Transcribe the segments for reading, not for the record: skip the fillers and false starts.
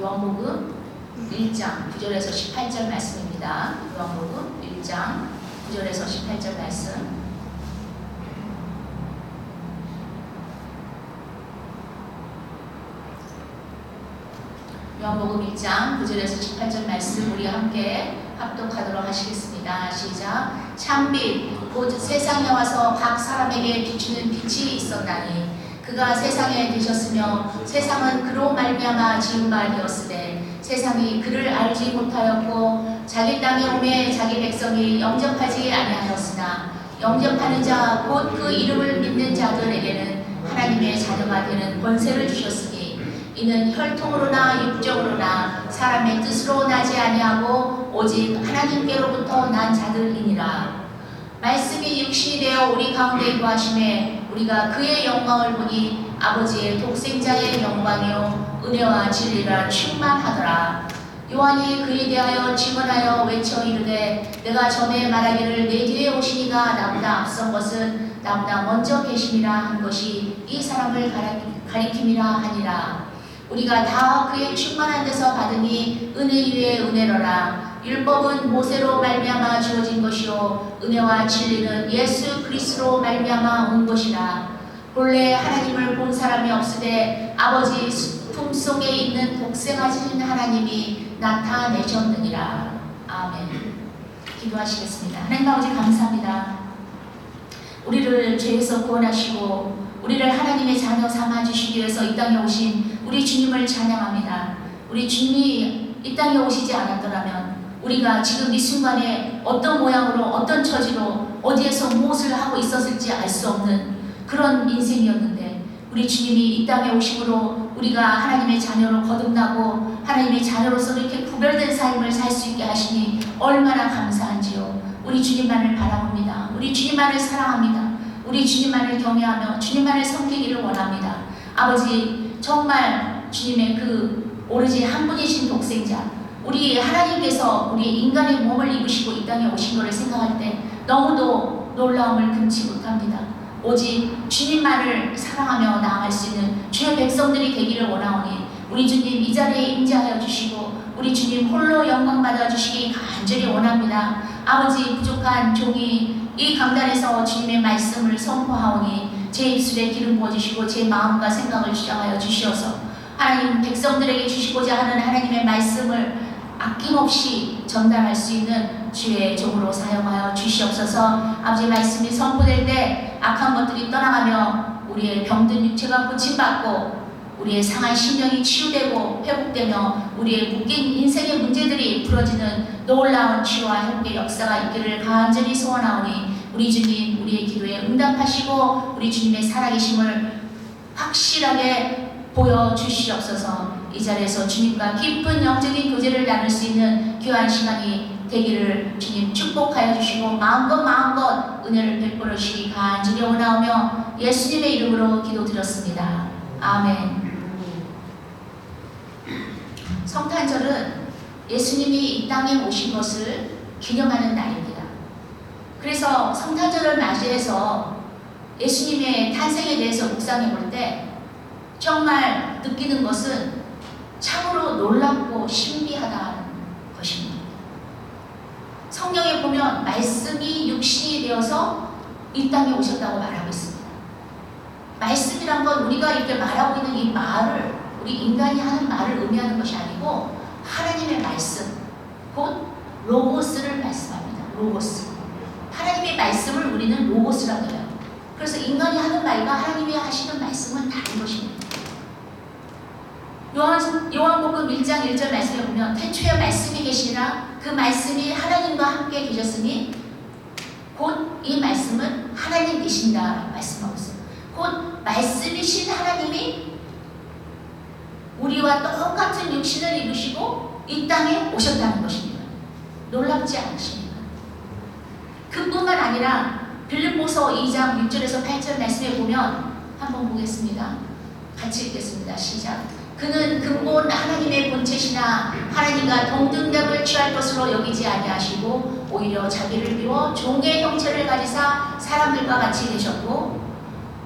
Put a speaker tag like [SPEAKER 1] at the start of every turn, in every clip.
[SPEAKER 1] 요한복음 1장 9절에서 18절 말씀입니다. 요한복음 1장 9절에서 18절 말씀. 요한복음 1장 9절에서 18절 말씀 우리 함께 합독하도록 하시겠습니다. 시작. 참빛 곧 세상에 와서 각 사람에게 비추는 빛이 있었나니 그가 세상에 계셨으며 세상은 그로 말미암아 지은 바 되었으되 세상이 그를 알지 못하였고 자기 땅에 오매 자기 백성이 영접하지 아니하였으나 영접하는 자 곧 그 이름을 믿는 자들에게는 하나님의 자녀가 되는 권세를 주셨으니 이는 혈통으로나 육적으로나 사람의 뜻으로 나지 아니하고 오직 하나님께로부터 난 자들이니라. 말씀이 육신이 되어 우리 가운데 거하심에 우리가 그의 영광을 보니 아버지의 독생자의 영광이요 은혜와 진리가 충만하더라. 요한이 그에 대하여 증언하여 외쳐 이르되 내가 전에 말하기를 내 뒤에 오시니가 나보다 앞선 것은 나보다 먼저 계심이라 한 것이 이 사람을 가리킴이라 하니라. 우리가 다 그의 충만한 데서 받으니 은혜 위에 은혜로라. 율법은 모세로 말미암아 주어진 것이요 은혜와 진리는 예수 그리스도로 말미암아 온 것이라. 본래 하나님을 본 사람이 없으되 아버지 품속에 있는 독생하신 하나님이 나타내셨느니라. 아멘. 기도하시겠습니다. 하나님 아버지 감사합니다. 우리를 죄에서 구원하시고 우리를 하나님의 자녀 삼아주시기 위해서 이 땅에 오신 우리 주님을 찬양합니다. 우리 주님이 이 땅에 오시지 않았더라면 우리가 지금 이 순간에 어떤 모양으로 어떤 처지로 어디에서 무엇을 하고 있었을지 알 수 없는 그런 인생이었는데 우리 주님이 이 땅에 오심으로 우리가 하나님의 자녀로 거듭나고 하나님의 자녀로서 이렇게 구별된 삶을 살 수 있게 하시니 얼마나 감사한지요. 우리 주님만을 바라봅니다. 우리 주님만을 사랑합니다. 우리 주님만을 경외하며 주님만을 섬기기를 원합니다. 아버지 정말 주님의 그 오로지 한 분이신 독생자 우리 하나님께서 우리 인간의 몸을 입으시고 이 땅에 오신 것을 생각할 때 너무도 놀라움을 금치 못합니다. 오직 주님만을 사랑하며 나아갈 수 있는 주의 백성들이 되기를 원하오니 우리 주님 이 자리에 임재하여 주시고 우리 주님 홀로 영광 받아 주시기 간절히 원합니다. 아버지 부족한 종이 이 강단에서 주님의 말씀을 선포하오니 제 입술에 기름 부어주시고 제 마음과 생각을 주장하여 주시어서 하나님 백성들에게 주시고자 하는 하나님의 말씀을 아낌없이 전달할 수 있는 주의 종으로 사용하여 주시옵소서. 아버지 말씀이 선포될 때 악한 것들이 떠나가며 우리의 병든 육체가 고침받고 우리의 상한 심령이 치유되고 회복되며 우리의 묶인 인생의 문제들이 풀어지는 놀라운 치유와 회복의 역사가 있기를 간절히 소원하오니 우리 주님 우리의 기도에 응답하시고 우리 주님의 살아계심을 확실하게 보여주시옵소서. 이 자리에서 주님과 깊은 영적인 교제를 나눌 수 있는 귀한 시간이 되기를 주님 축복하여 주시고 마음껏 은혜를 베풀어 주시기 간절히 원하오며 예수님의 이름으로 기도드렸습니다. 아멘. 성탄절은 예수님이 이 땅에 오신 것을 기념하는 날입니다. 그래서 성탄절을 맞이해서 예수님의 탄생에 대해서 묵상해 볼 때 정말 느끼는 것은 참으로 놀랍고 신비하다는 것입니다. 성경에 보면 말씀이 육신이 되어서 이 땅에 오셨다고 말하고 있습니다. 말씀이란 건 우리가 이렇게 말하고 있는 이 말을 우리 인간이 하는 말을 의미하는 것이 아니고 하나님의 말씀, 곧 로고스를 말씀합니다. 로고스. 하나님의 말씀을 우리는 로고스라고 해요. 그래서 인간이 하는 말과 하나님이 하시는 말씀은 다른 것입니다. 요한복음 1장 1절 말씀에 보면 태초에 말씀이 계시니라 그 말씀이 하나님과 함께 계셨으니 곧 이 말씀은 하나님이신다 말씀하고 있어요. 곧 말씀이신 하나님이 우리와 똑같은 육신을 입으시고 이 땅에 오셨다는 것입니다. 놀랍지 않으십니까? 그뿐만 아니라 빌립보서 2장 6절에서 8절 말씀에 보면 한번 보겠습니다. 같이 읽겠습니다. 시작. 그는 근본 하나님의 본체시나 하나님과 동등됨을 취할 것으로 여기지 아니하시고 오히려 자기를 비워 종의 형체를 가지사 사람들과 같이 되셨고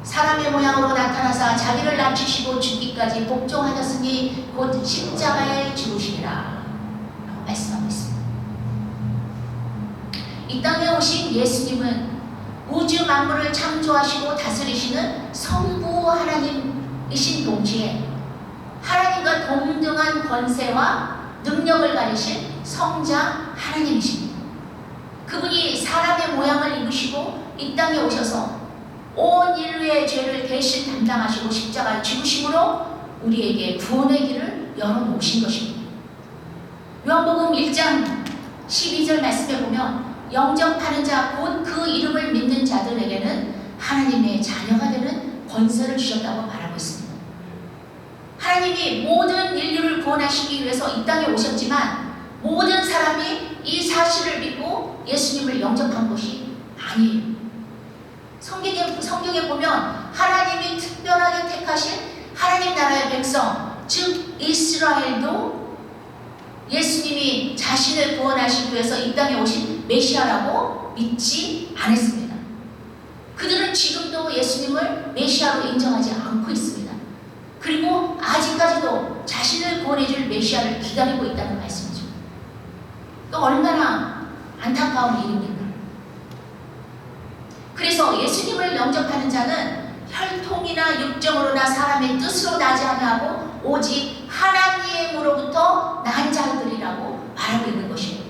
[SPEAKER 1] 사람의 모양으로 나타나사 자기를 낮추시고 죽기까지 복종하셨으니 곧 십자가에 죽으시리라 라고 말씀하고 있습니다. 이 땅에 오신 예수님은 우주 만물을 창조하시고 다스리시는 성부 하나님이신 동시에 하나님과 동등한 권세와 능력을 가지신 성자 하나님이십니다. 그분이 사람의 모양을 입으시고 이 땅에 오셔서 온 인류의 죄를 대신 담당하시고 십자가에 죽으심으로 우리에게 구원의 길을 열어놓으신 것입니다. 요한복음 1장 12절 말씀에 보면 영접하는 자 곧 그 이름을 믿는 자들에게는 하나님의 자녀가 되는 권세를 주셨다고 말하고 있습니다. 하나님이 모든 인류를 구원하시기 위해서 이 땅에 오셨지만 모든 사람이 이 사실을 믿고 예수님을 영접한 것이 아니에요. 성경에 보면 하나님이 특별하게 택하신 하나님 나라의 백성, 즉 이스라엘도 예수님이 자신을 구원하시기 위해서 이 땅에 오신 메시아라고 믿지 않았습니다. 그들은 지금도 예수님을 메시아로 인정하지 않고 있습니다. 그리고 아직까지도 자신을 구원해줄 메시아를 기다리고 있다는 말씀이죠. 또 얼마나 안타까운 일입니까? 그래서 예수님을 영접하는 자는 혈통이나 육정으로나 사람의 뜻으로 나지 아니하고 오직 하나님으로부터 난 자들이라고 말하고 있는 것이에요.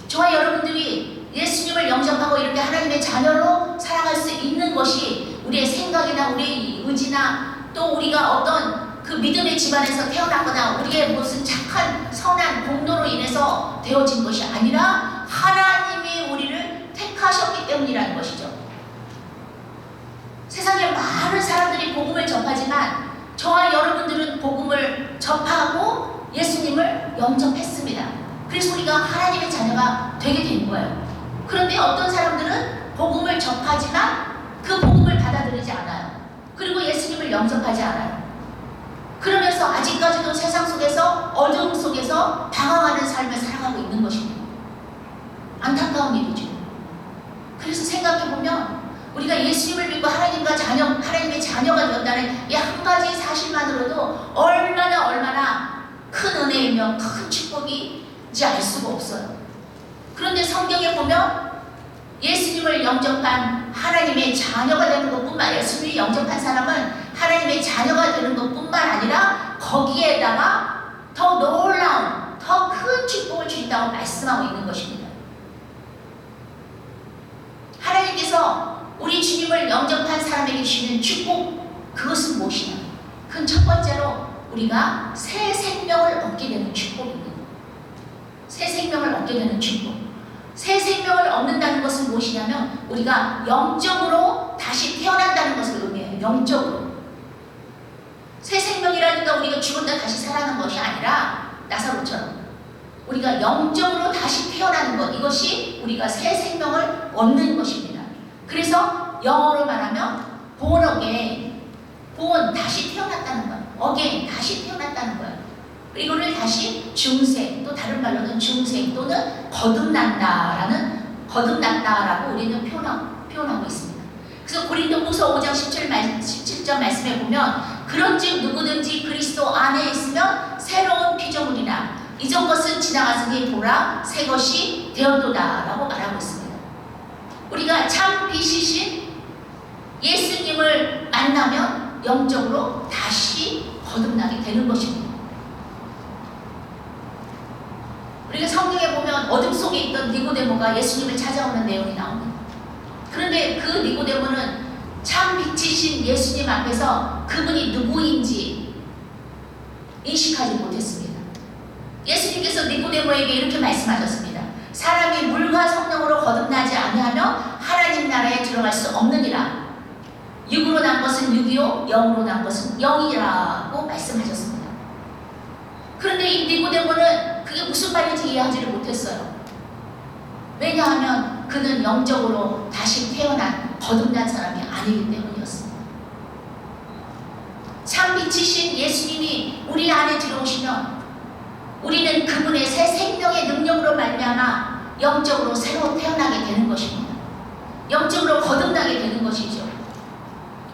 [SPEAKER 1] 저와 여러분들이 예수님을 영접하고 이렇게 하나님의 자녀로 살아갈 수 있는 것이 우리의 생각이나 우리의 의지나 또 우리가 어떤 그 믿음의 집안에서 태어났거나 우리의 무슨 착한 선한 공로로 인해서 되어진 것이 아니라 하나님이 우리를 택하셨기 때문이라는 것이죠. 세상에 많은 사람들이 복음을 접하지만 저와 여러분들은 복음을 접하고 예수님을 영접했습니다. 그래서 우리가 하나님의 자녀가 되게 된 거예요. 그런데 어떤 사람들은 복음을 접하지만 그 복음을 받아들이지 않아요. 그리고 예수님을 영접하지 않아요. 그러면서 아직까지도 세상 속에서 어둠 속에서 방황하는 삶을 살아가고 있는 것입니다. 안타까운 일이죠. 그래서 생각해보면 우리가 예수님을 믿고 하나님의 자녀가 되었다는 이 한 가지 사실만으로도 얼마나 큰 은혜이며 큰 축복인지 알 수가 없어요. 그런데 성경에 보면 예수님을 영접한 하나님의 자녀가 되는 것뿐만 예수님을 영접한 사람은 하나님의 자녀가 되는 것뿐만 아니라 거기에다가 더 놀라운 더 큰 축복을 주신다고 말씀하고 있는 것입니다. 하나님께서 우리 주님을 영접한 사람에게 주시는 축복, 그것은 무엇이냐? 그건 첫 번째로 우리가 새 생명을 얻게 되는 축복입니다. 새 생명을 얻게 되는 축복. 새 생명을 얻는다는 것은 무엇이냐면 우리가 영적으로 다시 태어난다는 것을 의미해요. 영적으로. 새 생명이라니까 우리가 죽었다 다시 살아나는 것이 아니라 나사로처럼 우리가 영적으로 다시 태어나는 것, 이것이 우리가 새 생명을 얻는 것입니다. 그래서 영어로 말하면 born again, born, 다시 태어났다는 거예요. again, 다시 태어났다는 거예요. 이거를 다시 중생, 또 다른 말로는 중생 또는 거듭났다라고 우리는 표현하고 있습니다. 그래서 고린도후서 5장 17절 말씀에 보면 그런즉 누구든지 그리스도 안에 있으면 새로운 피조물이나 이전 것은 지나갔으니 보라 새 것이 되었도다 라고 말하고 있습니다. 우리가 참 빛이신 예수님을 만나면 영적으로 다시 거듭나게 되는 것입니다. 우리가 성경에 보면 어둠 속에 있던 니고데모가 예수님을 찾아오는 내용이 나옵니다. 그런데 그 니고데모는 참 빛이신 예수님 앞에서 그분이 누구인지 인식하지 못했습니다. 예수님께서 니고데모에게 이렇게 말씀하셨습니다. 사람이 물과 성령으로 거듭나지 아니하면 하나님 나라에 들어갈 수 없느니라. 육으로 난 것은 육이요 영으로 난 것은 영이라고 말씀하셨습니다. 그런데 이 니고데모는 그게 무슨 말인지 이해하지를 못했어요. 왜냐하면 그는 영적으로 다시 태어난 거듭난 사람이 아니기 때문이었습니다. 참 빛이신 예수님이 우리 안에 들어오시면 우리는 그분의 새 생명의 능력으로 말미암아 영적으로 새로 태어나게 되는 것입니다. 영적으로 거듭나게 되는 것이죠.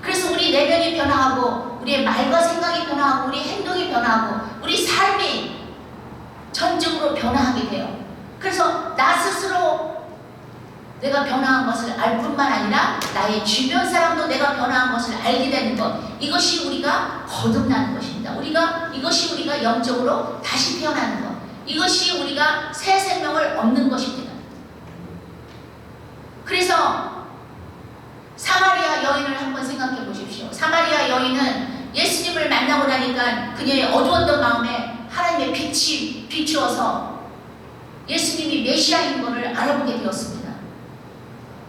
[SPEAKER 1] 그래서 우리 내면이 변화하고 우리의 말과 생각이 변화하고 우리 행동이 변화하고 우리 삶이 전적으로 변화하게 돼요. 그래서 나 스스로 내가 변화한 것을 알 뿐만 아니라 나의 주변 사람도 내가 변화한 것을 알게 되는 것, 이것이 우리가 거듭나는 것입니다. 이것이 우리가 영적으로 다시 태어나는 것, 이것이 우리가 새 생명을 얻는 것입니다. 그래서 사마리아 여인을 한번 생각해 보십시오. 사마리아 여인은 예수님을 만나고 나니까 그녀의 어두웠던 마음에 하나님의 빛이 비추어서 예수님이 메시아인 것을 알아보게 되었습니다.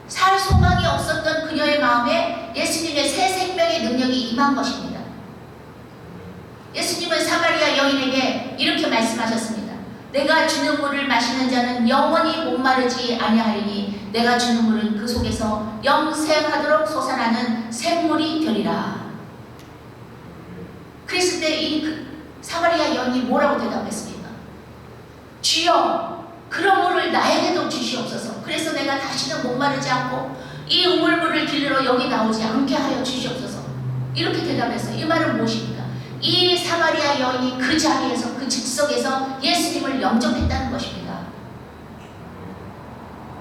[SPEAKER 1] 살 소망이 없었던 그녀의 마음에 예수님의 새 생명의 능력이 임한 것입니다. 예수님은 사마리아 여인에게 이렇게 말씀하셨습니다. 내가 주는 물을 마시는 자는 영원히 목마르지 아니하리니 내가 주는 물은 그 속에서 영생하도록 솟아나는 샘물이 되리라. 그랬을 때 이 사마리아 여인이 뭐라고 대답했습니까? 주여, 그런 물을 나에게도 주시옵소서. 그래서 내가 다시는 목마르지 않고 이 우물물을 길러 여기 나오지 않게 하여 주시옵소서. 이렇게 대답했어요. 이 말은 무엇입니까? 이 사마리아 여인이 그 자리에서, 그 즉석에서 예수님을 영접했다는 것입니다.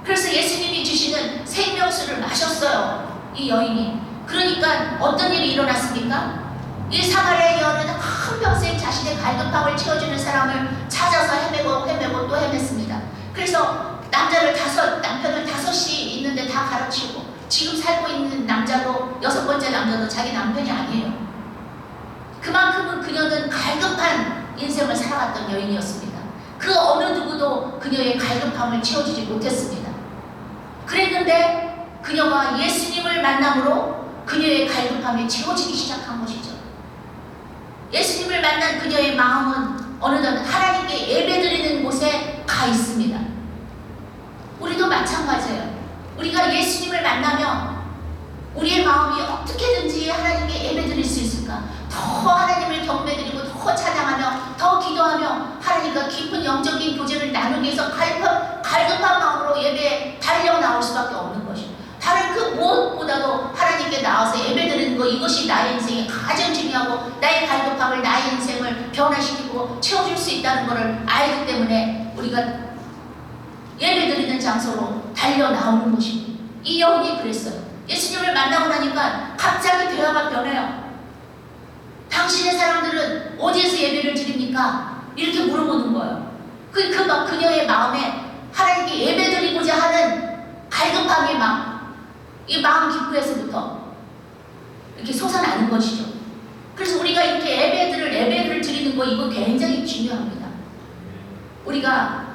[SPEAKER 1] 그래서 예수님이 주시는 생명수를 마셨어요, 이 여인이. 그러니까 어떤 일이 일어났습니까? 이 사마리아 여인은 한평생 자신의 갈급함을 채워주는 사람을 찾아서 헤매고 또 헤맸습니다. 그래서 남편을 다섯이 있는데 다 가르치고, 지금 살고 있는 남자도, 6번째 남자도 자기 남편이 아니에요. 그만큼은 그녀는 갈급한 인생을 살아갔던 여인이었습니다. 그 어느 누구도 그녀의 갈급함을 채워주지 못했습니다. 그랬는데 그녀가 예수님을 만남으로 그녀의 갈급함이 채워지기 시작한 것이죠. 예수님을 만난 그녀의 마음은 어느덧 하나님께 예배드리는 곳에 가 있습니다. 우리도 마찬가지예요. 우리가 예수님을 만나면 우리의 마음이 어떻게든지 하나님께 예배드릴 수 있을까? 더 하나님을 경배드리고 더 찬양하며 더 기도하며 하나님과 깊은 영적인 교제를 나누기 위해서 갈급한 마음으로 예배에 달려나올 수밖에 없는 것입니다. 다른 그 무엇보다도 하나님께 나와서 예배드리는 것, 이것이 나의 인생에 가장 중요하고 나의 갈급함을, 나의 인생을 변화시키고 채워줄 수 있다는 것을 알기 때문에 우리가 예배드리는 장소로 달려나오는 것입니다. 이 여인이 그랬어요. 예수님을 만나고 나니까 갑자기 대화가 변해요. 당신의 사람들은 어디에서 예배를 드립니까? 이렇게 물어보는 거예요. 그녀의 마음에 하나님께 예배드리고자 하는 갈급함이 이 마음 깊이에서부터 이렇게 솟아나는 것이죠. 그래서 우리가 이렇게 예배를 드리는 거, 이거 굉장히 중요합니다. 우리가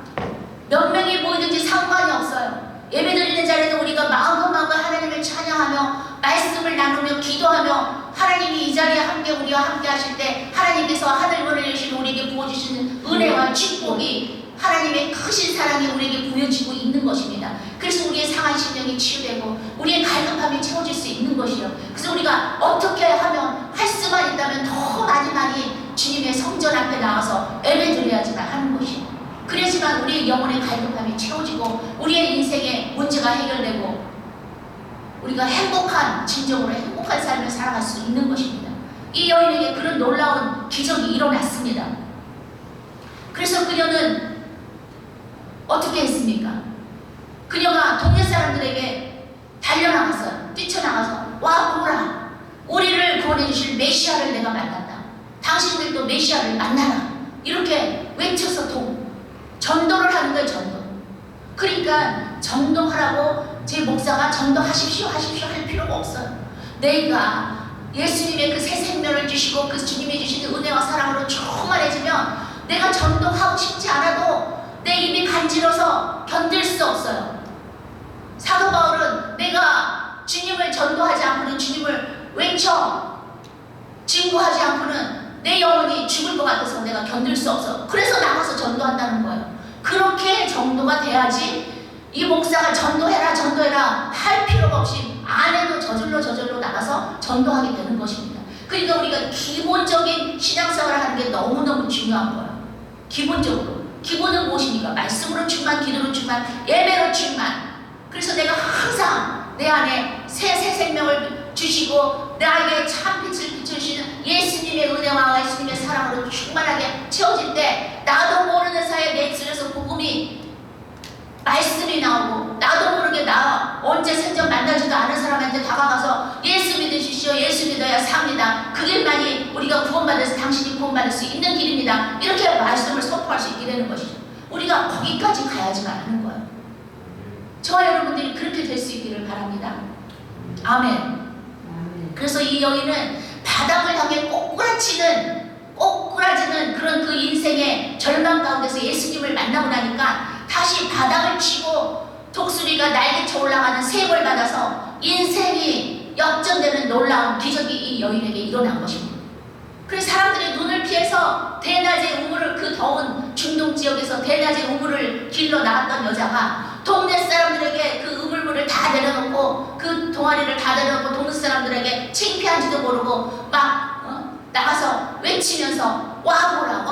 [SPEAKER 1] 몇 명이 모이든지 상관이 없어요. 예배드리는 자리는 우리가 마음껏 하나님을 찬양하며 말씀을 나누며 기도하며 하나님이 이 자리에 우리와 함께 하실 때 하나님께서 하늘문을 여시는 우리에게 부어주시는 은혜와 축복이, 하나님의 크신 사랑이 우리에게 부여지고 있는 것입니다. 그래서 우리의 상한 심령이 치유되고 우리의 갈급함이 채워질 수 있는 것이요. 그래서 우리가 어떻게 하면, 할 수만 있다면 더 많이 주님의 성전 앞에 나와서 예배드려야지만 하는 것이요. 그래야지만 우리의 영혼의 갈급함이 채워지고 우리의 인생의 문제가 해결되고 우리가 진정으로 행복한 삶을 살아갈 수 있는 것입니다. 이 여인에게 그런 놀라운 기적이 일어났습니다. 그래서 그녀는 어떻게 했습니까? 그녀가 동네 사람들에게 달려나갔어요. 뛰쳐나가서, 와 보라, 우리를 구원해 주실 메시아를 내가 만났다. 당신들도 메시아를 만나라. 이렇게 외쳐서 전도를 하는 거예요. 전도. 그러니까 전도하라고 제 목사가 전도하십시오 할 필요가 없어요. 내가 예수님의 그 새 생명을 주시고 그 주님이 주시는 은혜와 사랑으로 충만해지면 내가 전도하고 싶지 않아도 내 입이 간지러서 견딜 수 없어요. 사도 바울은 내가 주님을 전도하지 않고는, 주님을 외쳐 증거하지 않고는 내 영혼이 죽을 것 같아서 내가 견딜 수 없어. 그래서 나가서 전도한다는 거예요. 그렇게 정도가 돼야지 이 목사가 전도해라 할 필요가 없이 안 해도 저절로 나가서 전도하게 되는 것입니다. 그러니까 우리가 기본적인 신앙생활을 하는 게 너무너무 중요한 거예요. 기본은 무엇입니까? 말씀으로 충만, 기도로 충만, 예배로 충만. 그래서 내가 항상 내 안에 새 생명을 주시고 나에게 참빛을 비춰주시는 예수님의 은혜와 예수님의 사랑으로 충만하게 채워질 때 나도 모르는 사이에 내 입술에서 복음이 말씀이 나오고 나도 모르게 나 언제 생전 만나지도 않은 사람한테 다가가서 예수 믿으십시오. 예수 믿어야 삽니다. 그 길만이 우리가 구원받아서 당신이 구원받을 수 있는 길입니다. 이렇게 말씀을 선포할 수 있게 되는 것이죠. 우리가 거기까지 가야지만 하는 거예요. 저와 여러분들이 그렇게 될 수 있기를 바랍니다. 아멘. 그래서 이 여인은 바닥을 향해 꼬꾸라지는 그런 그 인생의 절망 가운데서 예수님을 만나고 나니까 다시 바닥을 치고 독수리가 날개쳐 올라가는 셈을 받아서 인생이 역전되는 놀라운 기적이 이 여인에게 일어난 것입니다. 그래서 사람들이 눈을 피해서 대낮에 우물을, 그 더운 중동 지역에서 대낮에 우물을 길러 나갔던 여자가 동네 사람들에게 그 우물물을 다 내려놓고 그 동아리를 다 내려놓고 동네 사람들에게 창피한지도 모르고 막 나가서 외치면서 와보라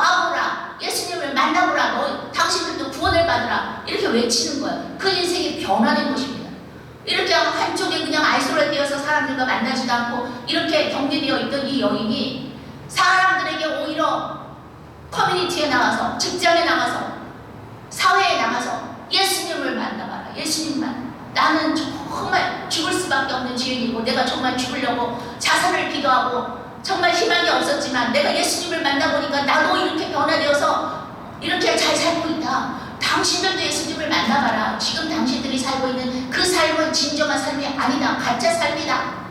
[SPEAKER 1] 예수님을 만나보라, 당신들도 구원을 받으라 이렇게 외치는 거예요. 그 인생이 변화된 것입니다. 이렇게 한쪽에 그냥 아이솔레되어서 사람들과 만나지도 않고 이렇게 격리되어 있던 이 여인이 사람들에게 오히려 커뮤니티에 나가서, 직장에 나가서, 사회에 나가서 예수님을 만나봐라. 예수님만. 나는 정말 죽을 수밖에 없는 죄인이고 내가 정말 죽으려고 자살을 기도하고 정말 희망이 없었지만 내가 예수님을 만나보니까 나도 이렇게 변화되어서 이렇게 잘 살고 있다. 당신들도 예수님을 만나봐라. 지금 당신들이 살고 있는 그 삶은 진정한 삶이 아니다. 가짜 삶이다.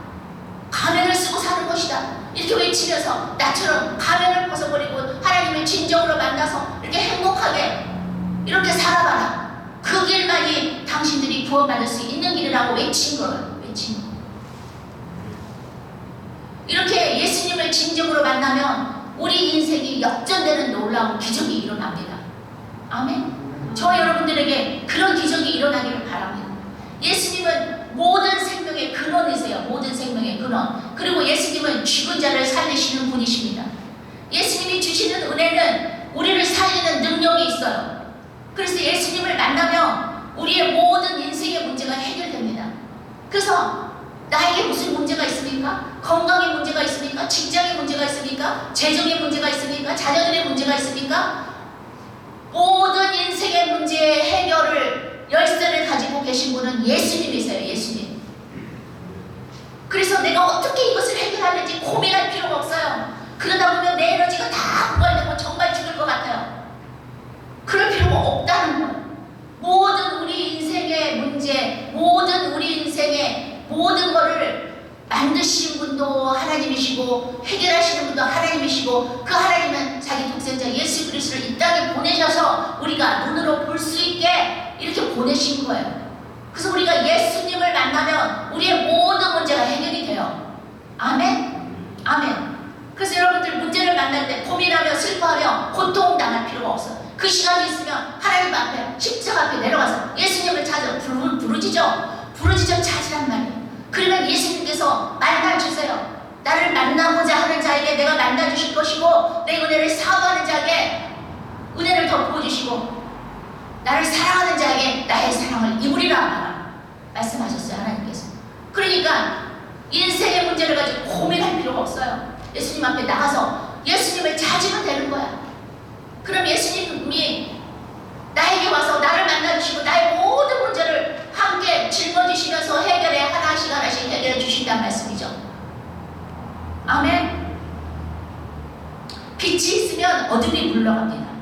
[SPEAKER 1] 가면을 쓰고 사는 것이다. 이렇게 외치면서 나처럼 가면을 벗어버리고 하나님을 진정으로 만나서 이렇게 행복하게 이렇게 살아봐라. 그 길만이 당신들이 구원받을 수 있는 길이라고 외친 거예요. 외친 거. 이렇게 예수님을 진정으로 만나면 우리 인생이 역전되는 놀라운 기적이 일어납니다. 아멘. 저 여러분들에게 그런 기적이 일어나기를 바랍니다. 예수님은 모든 생명의 근원이세요. 모든 생명의 근원. 그리고 예수님은 죽은 자를 살리시는 분이십니다. 예수님이 주시는 은혜는 우리를 살리는 능력이 있어요. 그래서 예수님을 만나면 우리의 모든 인생의 문제가 해결됩니다. 그래서 나에게 무슨 문제가 있습니까? 건강에 문제가 있습니까? 직장에 문제가 있습니까? 재정에 문제가 있습니까? 자녀들의 문제가 있습니까? 모든 인생의 문제의 해결을 열쇠를 가지고 계신 분은 예수님이세요. 예수님. 그래서 내가 어떻게 이것을 해결하는지 고민할 필요가 없어요. 그러다 보면 내 에너지가 다 고갈되고 정말 죽을 것 같아요. 그럴 필요가 없다는 거예요. 모든 우리 인생의 문제, 모든 우리 인생의 모든 것을 만드신 분도 하나님이시고 해결하시는 분도 하나님이시고 그 하나님은 자기 독생자 예수 그리스도를 이 땅에 보내셔서 우리가 눈으로 볼 수 있게 이렇게 보내신 거예요. 그래서 우리가 예수님을 만나면 우리의 모든 문제가 해결이 돼요. 아멘? 아멘. 그래서 여러분들 문제를 만날 때 고민하며 슬퍼하며 고통당할 필요가 없어요. 그 시간이 있으면 하나님 앞에 십자가 앞에 내려가서 예수님을 찾아 부르짖어 찾으란 말이에요. 그러면 예수님께서 만나주세요. 나를 만나고자 하는 자에게 내가 만나주실 것이고 내 은혜를 사모하는 자에게 은혜를 더 부어주시고 나를 사랑하는 자에게 나의 사랑을 이루리라 말씀하셨어요. 하나님께서. 그러니까 인생의 문제를 가지고 고민할 필요가 없어요. 예수님 앞에 나가서 예수님을 찾으면 되는 거야. 그럼 예수님이 나에게 와서 나를 만나주시고 나의 모든 문제를 함께 짊어지시면서 하나씩 해결해 주신다는 말씀이죠. 아멘. 빛이 있으면 어둠이 물러갑니다.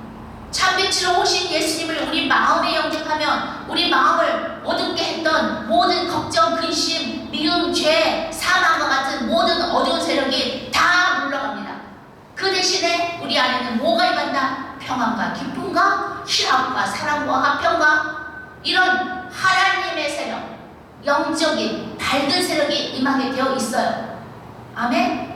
[SPEAKER 1] 참빛으로 오신 예수님을 우리 마음에 영접하면 우리 마음을 어둡게 했던 모든 걱정, 근심, 미움, 죄, 사망과 같은 모든 어두운 세력이 다 물러갑니다. 그 대신에 우리 안에는 뭐가 임한다? 평안과 기쁨과 희락과 사랑과 화평과 이런 하나님의 세력, 영적인 밝은 세력이 임하게 되어 있어요. 아멘.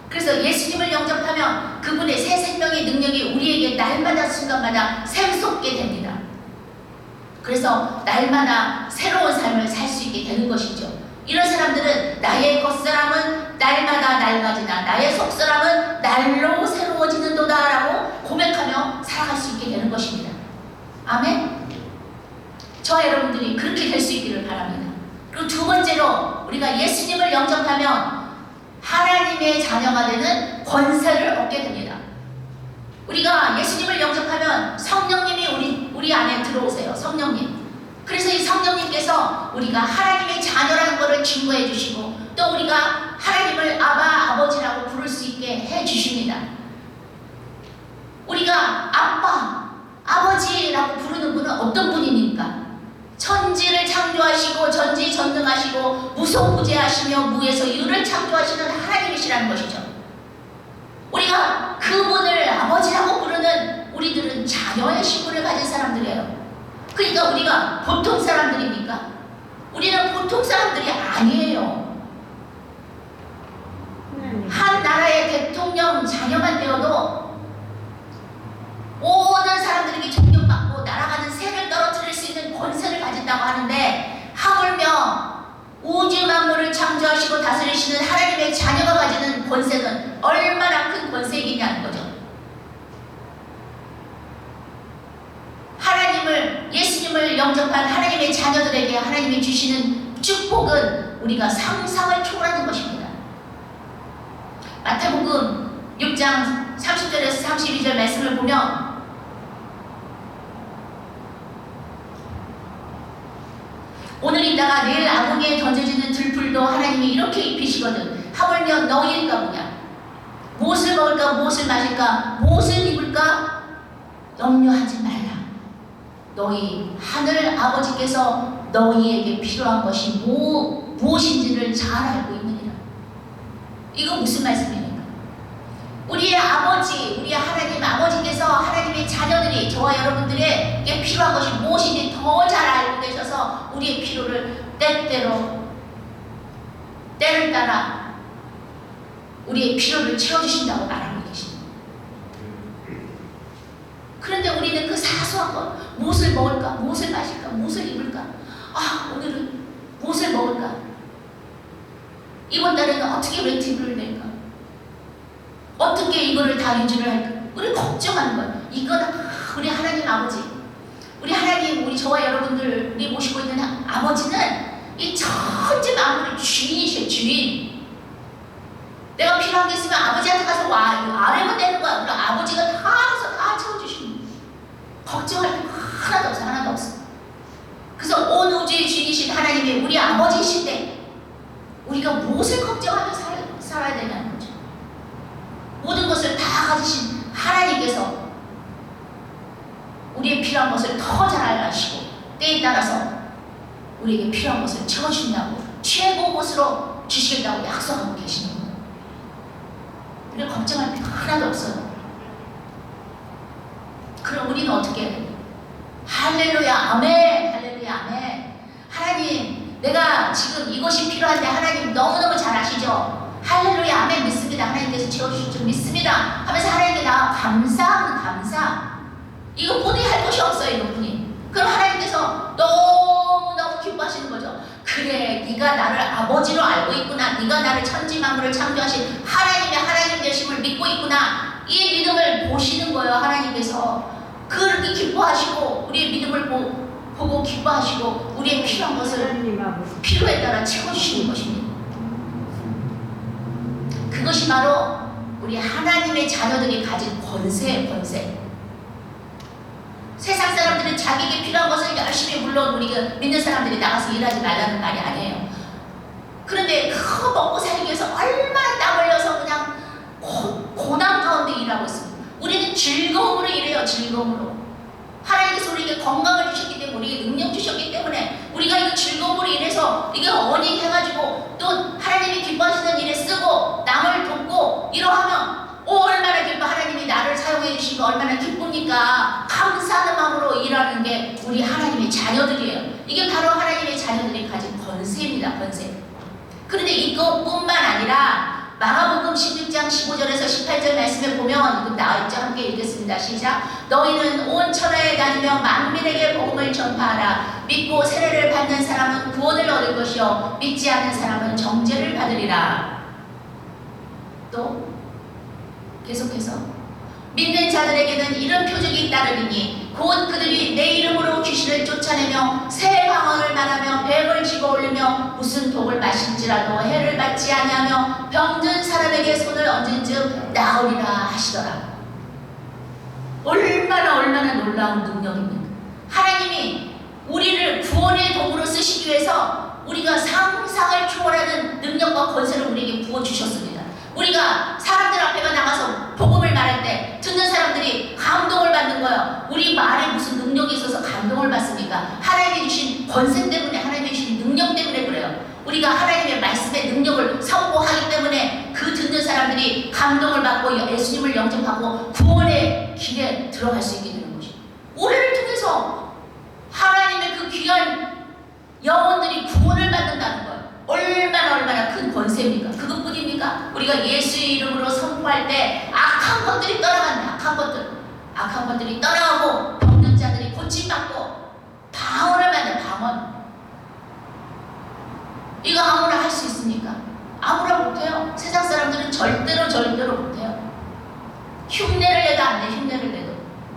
[SPEAKER 1] 그래서 예수님을 영접하면 그분의 새 생명의 능력이 우리에게 날마다 순간마다 샘솟게 됩니다. 그래서 날마다 새로운 삶을 살 수 있게 되는 것이죠. 이런 사람들은 나의 겉사람은 날마다 낡아지나 나의 속사람은 날로 새로워지는도다 라고 고백하며 살아갈 수 있게 되는 것입니다. 아멘. 저 여러분들이 그렇게 될 수 있기를 바랍니다. 그리고 두 번째로 우리가 예수님을 영접하면 자녀가 되는 권세를 얻게 됩니다. 우리가 예수님을 영접하면 성령님이 우리 안에 들어오세요. 성령님. 그래서 이 성령님께서 우리가 하나님의 자녀라는 것을 증거해 주시고 또 우리가 하나님을 아바, 아버지라고 부를 수 있게 해 주십니다. 우리가 아빠, 아버지라고 부르는 분은 어떤 분입니까? 천지를 창조하시고 전지전능하시고 무소부재하시며 무에서 유를 창조하시는 하나님이시라는 것이죠. 우리가 그분을 아버지라고 부르는 우리들은 자녀의 신분을 가진 사람들이에요. 그러니까 우리가 보통 사람들입니까? 우리는 보통 사람들이 아니에요. 한 나라의 대통령 자녀만 되어도 모든 사람들에게 존경받고 날아가는 새를 떨어뜨릴 수 있는 권세를 가진다고 하는데 하물며 우주 만물을 창조하시고 다스리시는 하나님의 자녀가 가지는 권세는 얼마나 큰 권세이겠냐는 거죠. 예수님을 영접한 하나님의 자녀들에게 하나님이 주시는 축복은 우리가 상상을 초월하는 것입니다. 마태복음 6장 30절에서 32절 말씀을 보면 오늘 있다가 내일 아궁이에 던져지는 들풀도 하나님이 이렇게 입히시거든. 하물며 너희일까 뭐냐? 무엇을 먹을까? 무엇을 마실까? 무엇을 입을까? 염려하지 말라. 너희 하늘 아버지께서 너희에게 필요한 것이 무엇인지를 잘 알고 있느니라. 이거 무슨 말씀입니까? 우리의 아버지, 우리의 하나님 아버지께서 하나님의 자녀들이 저와 여러분들에게 필요한 것이 무엇인지 더 잘 알고 계셔서 우리의 필요를 때때로 때를 따라 우리의 필요를 채워주신다고 말하고 계십니다. 그런데 우리는 그 사소한 것, 무엇을 먹을까, 무엇을 마실까, 무엇을 입을까, 오늘은 무엇을 먹을까, 이번 달에는 어떻게 웨이팅을 낼까, 어떻게 이거를 다 유지를 할까, 우리 걱정하는 거야. 이건 우리 하나님 아버지, 우리 하나님, 우리 저와 여러분들, 우리 모시고 있는 아버지는 이 천지 만물의 주인이셔. 주인. 내가 필요한 게 있으면 아버지한테 가서 아뢰면 되는 거야. 우리 아버지가 다 가서 다 채워주시는 거야. 걱정할 게 하나도 없어. 그래서 온 우주의 주인이신 하나님이 우리 아버지이신데 우리가 무엇을 걱정하며 살아야 되냐는 거죠. 모든 것을 다 가지신 하나님께서 우리의 필요한 것을 더 잘 아시고 때에 따라서 우리에게 필요한 것을 채워주신다고 최고 것으로 주시겠다고 약속하고 계시는 거예요. 우리가 걱정할 게 하나도 없어요. 그럼 우리는 어떻게 해야 돼요? 할렐루야 아멘, 할렐루야 아멘. 하나님, 내가 지금 이것이 필요한데 하나님 너무너무 잘 아시죠? 할렐루야 아멘 믿습니다. 하나님께서 채워주실 줄 믿습니다 하면서 하나님께 나 감사하면 감사. 이것뿐이 할 것이 없어요. 이것뿐이. 그럼 하나님께서 너무너무 기뻐하시는 거죠. 그래, 네가 나를 아버지로 알고 있구나. 네가 나를 천지만물을 창조하신 하나님의 하나님 되심을 믿고 있구나. 이 믿음을 보시는 거예요. 하나님께서 그렇게 기뻐하시고 우리의 믿음을 보고 기뻐하시고 우리의 필요한 것을 필요에 따라 채워주시는 것입니다. 그것이 바로 우리 하나님의 자녀들이 가진 권세예요. 권세. 세상 사람들은 자기에게 필요한 것을 열심히, 물론 우리가 믿는 사람들이 나가서 일하지 말라는 말이 아니에요. 그런데 그거 먹고 살기 위해서 얼마나 땀 흘려서 그냥 고난 가운데 일하고 있습니다. 우리는 즐거움으로 일해요. 즐거움으로. 하나님께서 우리에게 건강을 주셨기 때문에, 우리에게 능력 주셨기 때문에 우리가 이거 즐거움으로 일해서 이게 어닝 해가지고 또 하나님이 기뻐하시는 일에 쓰고 남을 돕고 이러하면 얼마나 기뻐. 하나님이 나를 사용해 주신 거 얼마나 기쁩니까? 감사하는 마음으로 일하는 게 우리 하나님의 자녀들이에요. 이게 바로 하나님의 자녀들이 가진 권세입니다. 권세. 그런데 이것뿐만 아니라 마가복음 16장 15절에서 18절 말씀에 보면 이거 나와있죠. 함께 읽겠습니다. 시작. 너희는 온 천하에 다니며 만민에게 복음을 전파하라. 믿고 세례를 받는 사람은 구원을 얻을 것이요 믿지 않는 사람은 정죄를 받으리라. 또 계속해서 믿는 자들에게는 이런 표적이 따르리니 곧 그들이 내 이름으로 귀신을 귀신을 쫓아내며 새 방언을 말하며 뱀을 집어올리며 무슨 독을 마실지라도 해를 받지 아니하며 병든 사람에게 손을 얹은즉 나으리라 하시더라. 얼마나 놀라운 능력입니까? 하나님이 우리를 구원의 도구로 쓰시기 위해서 우리가 상상을 초월하는 능력과 권세를 우리에게 부어주셨습니다. 우리가 사람들 앞에 나가서 복음을 말할 때 듣는 사람들이 감동을 받는 거예요. 우리 말에 무슨 능력이 있어서 감동을 받습니까? 하나님이 주신 권세 때문에, 하나님이 주신 능력 때문에 그래요. 우리가 하나님의 말씀의 능력을 선포하기 때문에 그 듣는 사람들이 감동을 받고 예수님을 영접하고 구원의 길에 들어갈 수 있게 되는 것이죠. 우리를 통해서 하나님의 그 귀한 영혼들이 구원을 받는다는 거예요. 얼마나 큰 권세입니까? 그것뿐입니까? 우리가 예수의 이름으로 선포할 때 악한 것들이 떠나간다. 악한 것들이 떠나가고 병든 자들이 고침받고 방언을 받는 방언. 이거 아무나 할 수 있습니까? 아무나 못해요. 세상 사람들은 절대로 못해요. 흉내를 내도 안 돼. 흉내를 내도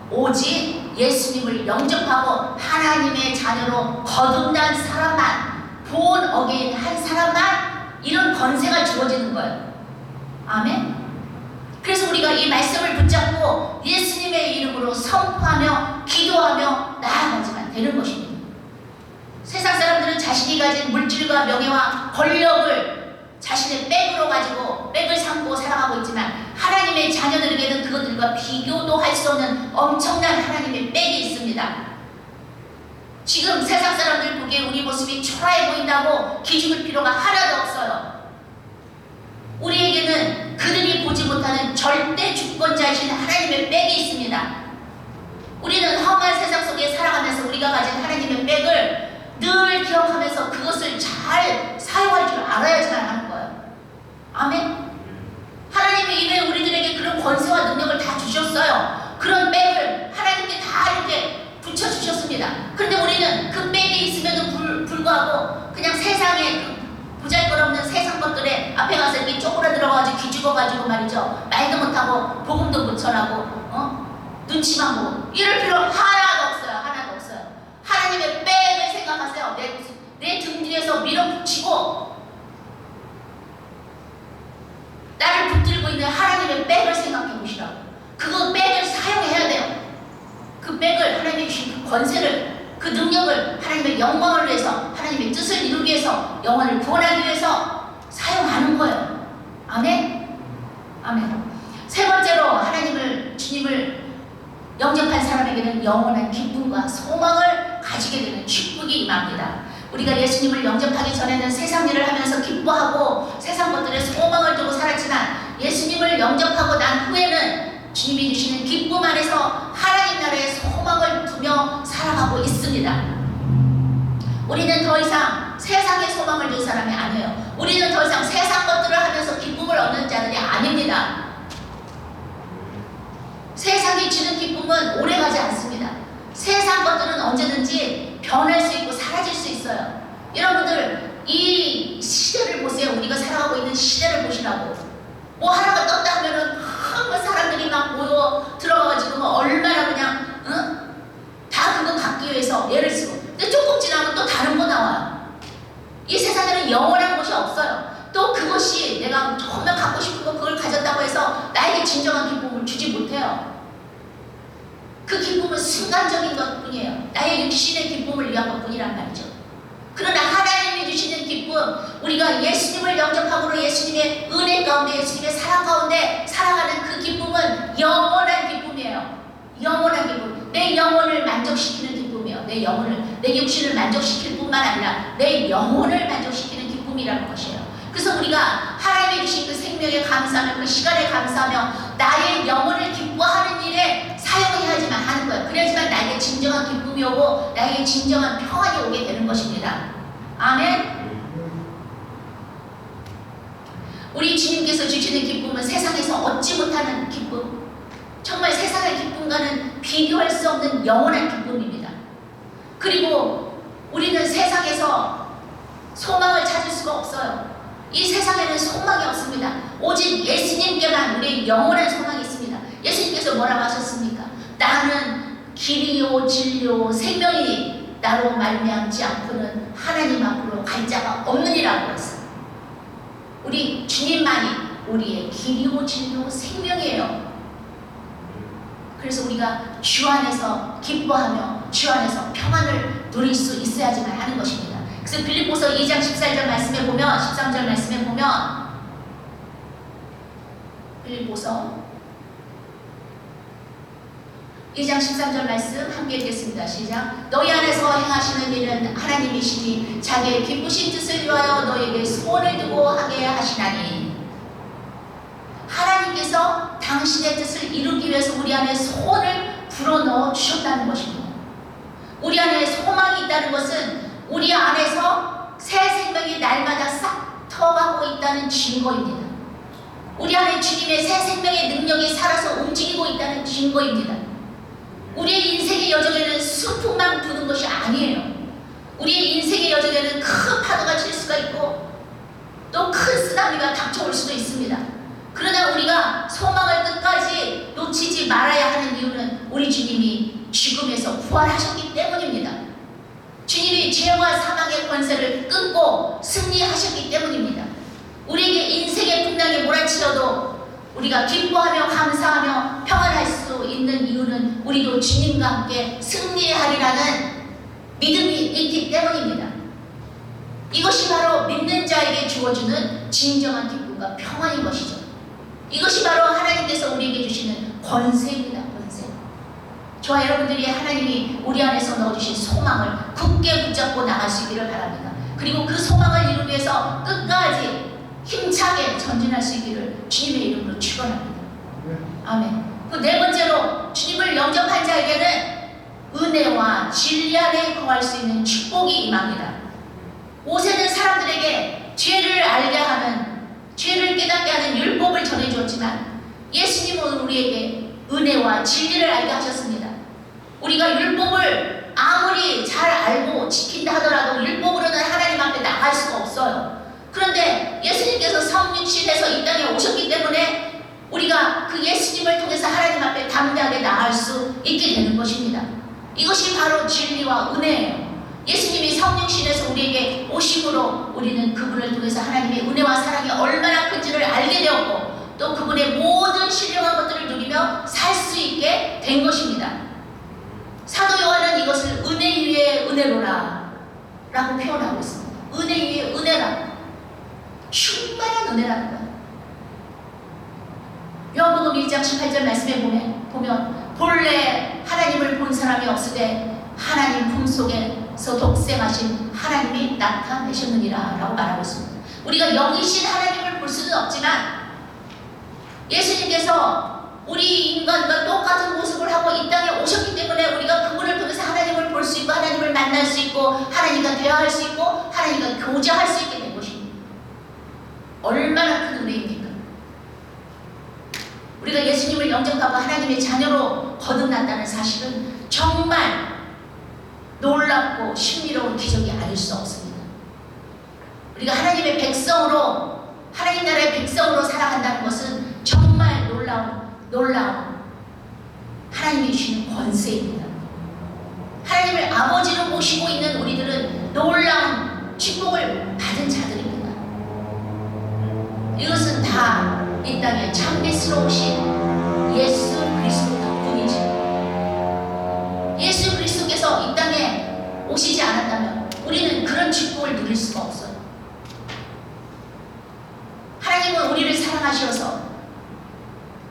[SPEAKER 1] 오직 예수님을 영접하고 하나님의 자녀로 거듭난 사람만, 본 어게인 한 사람만 이런 권세가 주어지는 거예요. 아멘. 그래서 우리가 이 말씀을 붙잡고 예수님의 이름으로 선포하며 기도하며 나아가지만 되는 것입니다. 세상 사람들은 자신이 가진 물질과 명예와 권력을 자신의 백으로 가지고 백을 삼고 살아가고 있지만 하나님의 자녀들에게는 그것들과 비교도 할 수 없는 엄청난 하나님의 백이 있습니다. 지금 세상 사람들 보기에 우리 모습이 초라해 보인다고 기죽을 필요가 하나도 없어요. 우리에게는 그들이 보지 못하는 절대 주권자이신 하나님의 백이 있습니다. 우리는 험한 세상 속에 살아가면서 우리가 가진 하나님의 백을 늘 기억하면서 그것을 잘 사용할 줄 알아야지만 하는 거예요. 아멘. 하나님이 이미 우리들에게 그런 권세와 능력을 다 주셨어요. 그런 백을 하나님께 다 이렇게 붙여주셨습니다. 그런데 우리는 그 백이 있음에도 불구하고 그냥 세상에 그 보잘것없는 세상 것들에 앞에 가서 이렇게 쪼그라들어가지고 기죽어가지고 말이죠. 말도 못하고 복음도 못 전하고 눈치만 보고 이럴 필요 하나도 없어요. 하나님의 백을 생각하세요. 내 등 뒤에서 밀어붙이고 나를 붙들고 있는 하나님의 백을 생각해 보시라고. 그거 백을 사용해야 돼요. 그 백을 하나님이 주신 그 권세를, 그 능력을 하나님의 영광을 위해서, 하나님의 뜻을 이루기 위해서, 영혼을 구원하기 위해서 사용하는 거예요. 아멘? 아멘. 세 번째로 주님을 영접한 사람에게는 영원한 기쁨과 소망을 가지게 되는 축복이 임합니다. 우리가 예수님을 영접하기 전에는 세상 일을 하면서 기뻐하고 세상 것들에 소망을 두고 살았지만 예수님을 영접하고 난 후에는 주님이 주시는 기쁨 안에서 하나님 나라의 소망을 두며 살아가고 있습니다. 우리는 더 이상 세상의 소망을 둔 사람이 아니에요. 우리는 더 이상 세상 것들을 하면서 기쁨을 얻는 자들이 아닙니다. 세상이 주는 기쁨은 오래가지 않습니다. 세상 것들은 언제든지 변할 수 있고 사라질 수 있어요. 여러분들 이 시대를 보세요. 우리가 살아가고 있는 시대를 보시라고. 뭐 하나가 떴다 하면은 사람들이 막 모여 들어가가지고 얼마나 그냥 다 그거 갖기 위해서 애를 쓰고. 근데 조금 지나면 또 다른 거 나와요. 이 세상에는 영원한 것이 없어요. 또 그것이 내가 정말 갖고 싶은 거 그걸 가졌다고 해서 나에게 진정한 기쁨을 주지 못해요. 그 기쁨은 순간적인 것뿐이에요. 나의 육신의 기쁨을 위한 것뿐이란 말이죠. 그러나 하나님이 주시는 기쁨, 우리가 예수님을 영접함으로 예수님의 은혜 가운데, 예수님의 사랑 가운데 살아가는 그 기쁨은 영원한 기쁨이에요. 영원한 기쁨. 내 영혼을 만족시키는 기쁨이에요. 내 육신을 만족시킬 뿐만 아니라 내 영혼을 만족시키는 기쁨이라는 것이에요. 그래서 우리가 하나님이 주신 그 생명에 감사하며 그 시간에 감사하며 나의 영혼을 기뻐하는 일에 사용해야지만 하는 거예요. 그래야지만 나에게 진정한 기쁨이 오고 나에게 진정한 평안이 오게 되는 것입니다. 아멘. 우리 주님께서 주시는 기쁨은 세상에서 얻지 못하는 기쁨, 정말 세상의 기쁨과는 비교할 수 없는 영원한 기쁨입니다. 그리고 우리는 세상에서 소망을 찾을 수가 없어요. 이 세상에는 소망이 없습니다. 오직 예수님께만 우리의 영원한 소망이 있습니다. 예수님께서 뭐라고 하셨습니까? 나는 길이요 진리요 생명이니 나로 말미암지 않고는 하나님 앞으로 갈 자가 없느니라고 했어요. 우리 주님만이 우리의 길이요 진리요 생명이에요. 그래서 우리가 주 안에서 기뻐하며 주 안에서 평안을 누릴 수 있어야지만 하는 것입니다. 그래서 빌립보서 2장 14절 말씀에 보면 13절 말씀에 보면 빌립보서 2장 13절 말씀 함께 읽겠습니다. 시작. 너희 안에서 행하시는 일은 하나님이시니 자기의 기쁘신 뜻을 위하여 너희에게 소원을 두고 하게 하시나니 하나님께서 당신의 뜻을 이루기 위해서 우리 안에 소원을 불어넣어 주셨다는 것입니다. 우리 안에 소망이 있다는 것은 우리 안에서 새 생명이 날마다 싹 터가고 있다는 증거입니다. 우리 안에 주님의 새 생명의 능력이 살아서 움직이고 있다는 증거입니다. 우리의 인생의 여정에는 수풍만 부는 것이 아니에요. 우리의 인생의 여정에는 큰 파도가 칠 수가 있고 또 큰 쓰나미가 닥쳐올 수도 있습니다. 그러나 우리가 소망을 끝까지 놓치지 말아야 하는 이유는 우리 주님이 죽음에서 부활하셨기 때문입니다. 주님이 죄와 사망의 권세를 끊고 승리하셨기 때문입니다. 우리에게 인생의 풍랑이 몰아치려도 우리가 기뻐하며 감사하며 평안할 수 있는 이유는 우리도 주님과 함께 승리하리라는 믿음이 있기 때문입니다. 이것이 바로 믿는 자에게 주어주는 진정한 기쁨과 평안인 것이죠. 이것이 바로 하나님께서 우리에게 주시는 권세입니다. 권세. 저와 여러분들이 하나님이 우리 안에서 넣어주신 소망을 굳게 붙잡고 나갈 수 있기를 바랍니다. 그리고 그 소망을 이루기 위해서 끝까지 힘차게 전진할 수 있기를 주님의 이름으로 축원합니다. 아멘. 그 네 번째로 주님을 영접한 자에게는 은혜와 진리 안에 거할 수 있는 축복이 임합니다. 모세는 사람들에게 죄를 알게 하는, 죄를 깨닫게 하는 율법을 전해주었지만 예수님은 우리에게 은혜와 진리를 알게 하셨습니다. 우리가 율법을 아무리 잘 알고 지킨다 하더라도 율법으로는 하나님 앞에 나갈 수가 없어요. 그런데 예수님께서 성육신해서 이 땅에 오셨기 때문에 우리가 그 예수님을 통해서 하나님 앞에 담대하게 나갈 수 있게 되는 것입니다. 이것이 바로 진리와 은혜예요. 예수님이 성육신해서 우리에게 오심으로 우리는 그분을 통해서 하나님의 은혜와 사랑이 얼마나 큰지를 알게 되었고 또 그분의 모든 신령한 것들을 누리며 살 수 있게 된 것입니다. 사도 요한은 이것을 은혜 위에 은혜로라 라고 표현하고 있습니다. 은혜 위에 은혜라. 충만한 은혜라는 거예요. 요한복음 1장 18절 말씀에 보면 본래 하나님을 본 사람이 없으되 하나님 품속에서 독생하신 하나님이 나타내셨느니라 라고 말하고 있습니다. 우리가 영이신 하나님을 볼 수는 없지만 예수님께서 우리 인간과 똑같은 모습을 하고 이 땅에 오셨기 때문에 우리가 그분을 통해서 하나님을 볼 수 있고 하나님을 만날 수 있고 하나님과 대화할 수 있고 하나님과 교제할 수 있게 된 것입니다. 얼마나 큰 은혜입니까? 우리가 예수님을 영접하고 하나님의 자녀로 거듭난다는 사실은 정말 놀랍고 신비로운 기적이 아닐 수 없습니다. 우리가 하나님의 백성으로, 하나님 나라의 백성으로 살아간다는 것은 정말 놀라운 하나님이 주시는 권세입니다. 하나님을 아버지로 모시고 있는 우리들은 놀라운 축복을 받은 자들입니다. 이것은 다 이 땅에 참배스러우신 예수 그리스도 덕분이지. 예수 그리스도께서 이 땅에 오시지 않았다면 우리는 그런 축복을 누릴 수가 없어요. 하나님은 우리를 사랑하셔서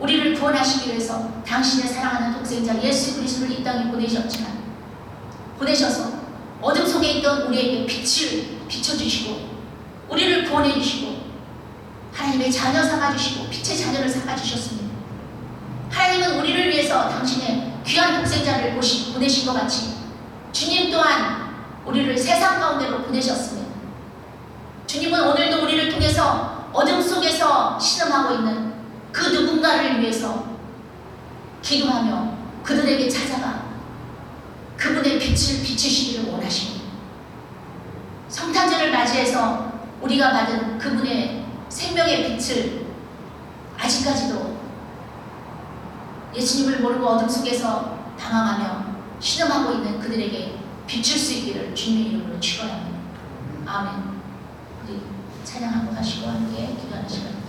[SPEAKER 1] 우리를 구원하시기 위해서 당신의 사랑하는 독생자 예수 그리스도를 이 땅에 보내셔서 어둠 속에 있던 우리에게 빛을 비춰주시고 우리를 구원해주시고 하나님의 자녀 삼아주시고 빛의 자녀를 삼아주셨습니다. 하나님은 우리를 위해서 당신의 귀한 독생자를 보내신 것 같이 주님 또한 우리를 세상 가운데로 보내셨습니다. 주님은 오늘도 우리를 통해서 어둠 속에서 신음하고 있는 그 누군가를 위해서 기도하며 그들에게 찾아가 그분의 빛을 비추시기를 원하십니다. 성탄절을 맞이해서 우리가 받은 그분의 생명의 빛을 아직까지도 예수님을 모르고 어둠 속에서 당황하며 신음하고 있는 그들에게 비출 수 있기를 주님의 이름으로 축원합니다. 아멘. 우리 찬양하고 가시고 함께 기도하는 시간.